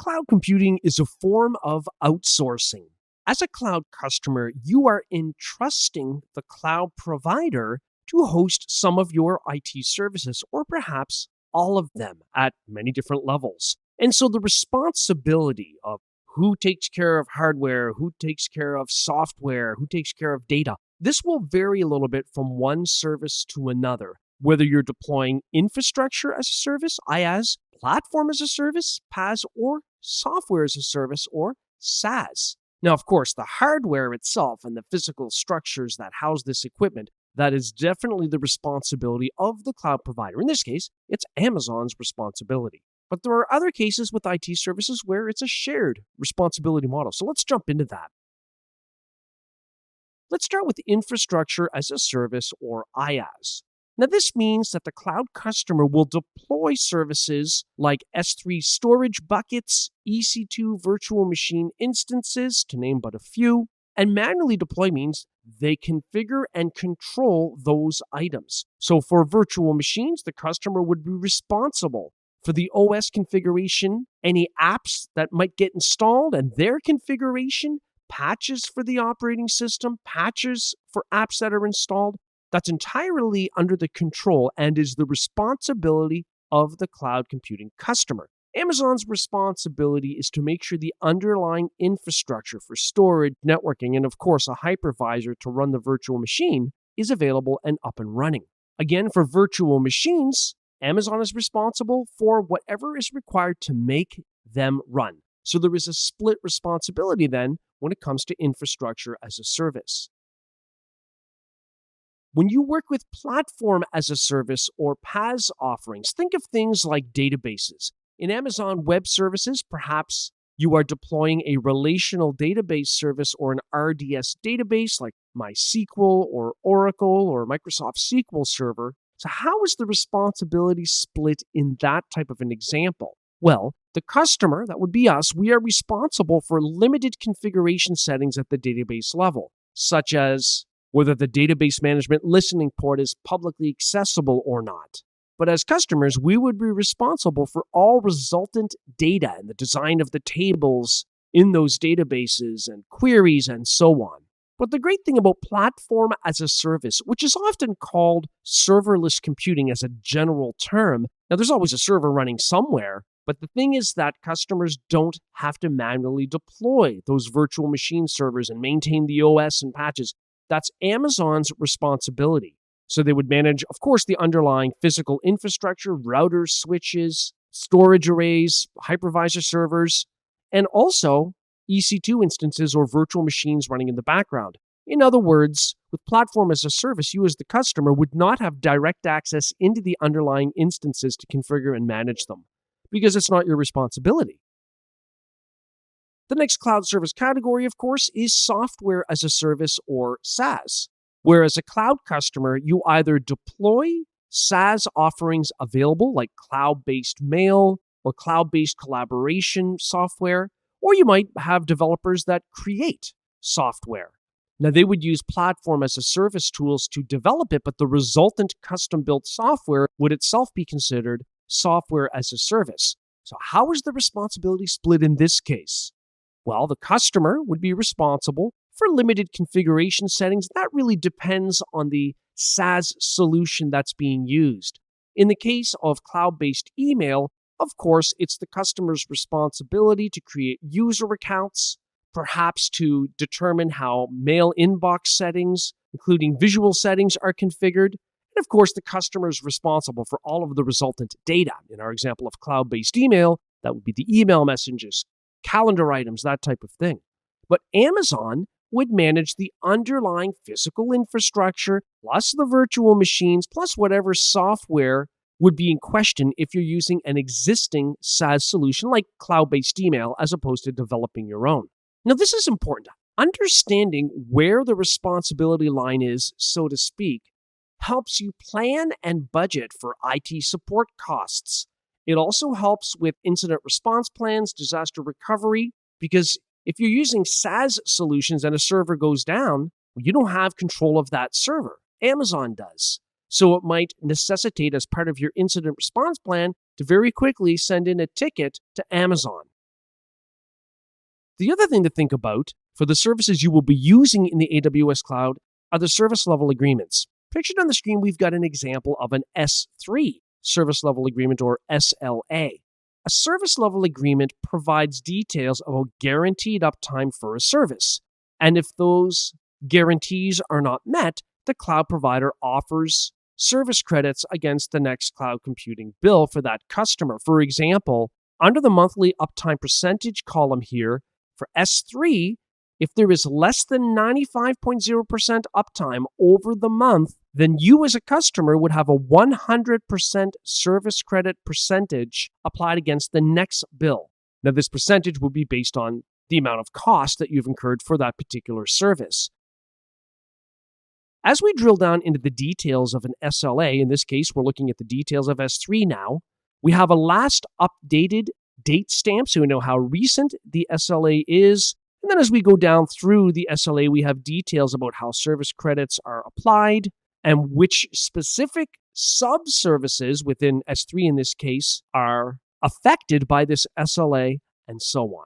Cloud computing is a form of outsourcing. As a cloud customer, you are entrusting the cloud provider to host some of your IT services, or perhaps all of them at many different levels. And so the responsibility of who takes care of hardware, who takes care of software, who takes care of data, this will vary a little bit from one service to another. Whether you're deploying infrastructure as a service, IaaS, platform as a service, PaaS, or software as a service, or SaaS. Now, of course, the hardware itself and the physical structures that house this equipment, that is definitely the responsibility of the cloud provider. In this case, it's Amazon's responsibility. But there are other cases with IT services where it's a shared responsibility model. So let's jump into that. Let's start with infrastructure as a service, or IaaS. Now, this means that the cloud customer will deploy services like S3 storage buckets, EC2 virtual machine instances, to name but a few, and manually deploy means they configure and control those items. So for virtual machines, the customer would be responsible for the OS configuration, any apps that might get installed and their configuration, patches for the operating system, patches for apps that are installed. That's entirely under the control and is the responsibility of the cloud computing customer. Amazon's responsibility is to make sure the underlying infrastructure for storage, networking, and of course a hypervisor to run the virtual machine is available and up and running. Again, for virtual machines, Amazon is responsible for whatever is required to make them run. So there is a split responsibility then when it comes to infrastructure as a service. When you work with platform as a service or PaaS offerings, think of things like databases. In Amazon Web Services, perhaps you are deploying a relational database service or an RDS database like MySQL or Oracle or Microsoft SQL Server. So how is the responsibility split in that type of an example? Well, the customer, that would be us, we are responsible for limited configuration settings at the database level, such as whether the database management listening port is publicly accessible or not. But as customers, we would be responsible for all resultant data and the design of the tables in those databases and queries and so on. But the great thing about platform as a service, which is often called serverless computing as a general term, now there's always a server running somewhere, but the thing is that customers don't have to manually deploy those virtual machine servers and maintain the OS and patches. That's Amazon's responsibility. So they would manage, of course, the underlying physical infrastructure, routers, switches, storage arrays, hypervisor servers, and also EC2 instances or virtual machines running in the background. In other words, with platform as a service, you as the customer would not have direct access into the underlying instances to configure and manage them because it's not your responsibility. The next cloud service category, of course, is software as a service or SaaS. Where as a cloud customer, you either deploy SaaS offerings available like cloud-based mail or cloud-based collaboration software, or you might have developers that create software. Now, they would use platform as a service tools to develop it, but the resultant custom-built software would itself be considered software as a service. So how is the responsibility split in this case? Well, the customer would be responsible for limited configuration settings. That really depends on the SaaS solution that's being used. In the case of cloud-based email, of course, it's the customer's responsibility to create user accounts, perhaps to determine how mail inbox settings, including visual settings, are configured. And of course, the customer is responsible for all of the resultant data. In our example of cloud-based email, that would be the email messages, calendar items, that type of thing. But Amazon would manage the underlying physical infrastructure, plus the virtual machines, plus whatever software would be in question if you're using an existing SaaS solution like cloud-based email as opposed to developing your own. Now, this is important. Understanding where the responsibility line is, so to speak, helps you plan and budget for IT support costs. It also helps with incident response plans, disaster recovery, because if you're using SaaS solutions and a server goes down, you don't have control of that server. Amazon does. So it might necessitate, as part of your incident response plan, to very quickly send in a ticket to Amazon. The other thing to think about for the services you will be using in the AWS cloud are the service level agreements. Pictured on the screen, we've got an example of an S3 service level agreement, or SLA. A service level agreement provides details about guaranteed uptime for a service. And if those guarantees are not met, the cloud provider offers service credits against the next cloud computing bill for that customer. For example, under the monthly uptime percentage column here for S3, if there is less than 95.0% uptime over the month, then you as a customer would have a 100% service credit percentage applied against the next bill. Now, this percentage would be based on the amount of cost that you've incurred for that particular service. As we drill down into the details of an SLA, in this case, we're looking at the details of S3 now, we have a last updated date stamp, so we know how recent the SLA is. And then as we go down through the SLA, we have details about how service credits are applied and which specific sub-services within S3 in this case are affected by this SLA, and so on.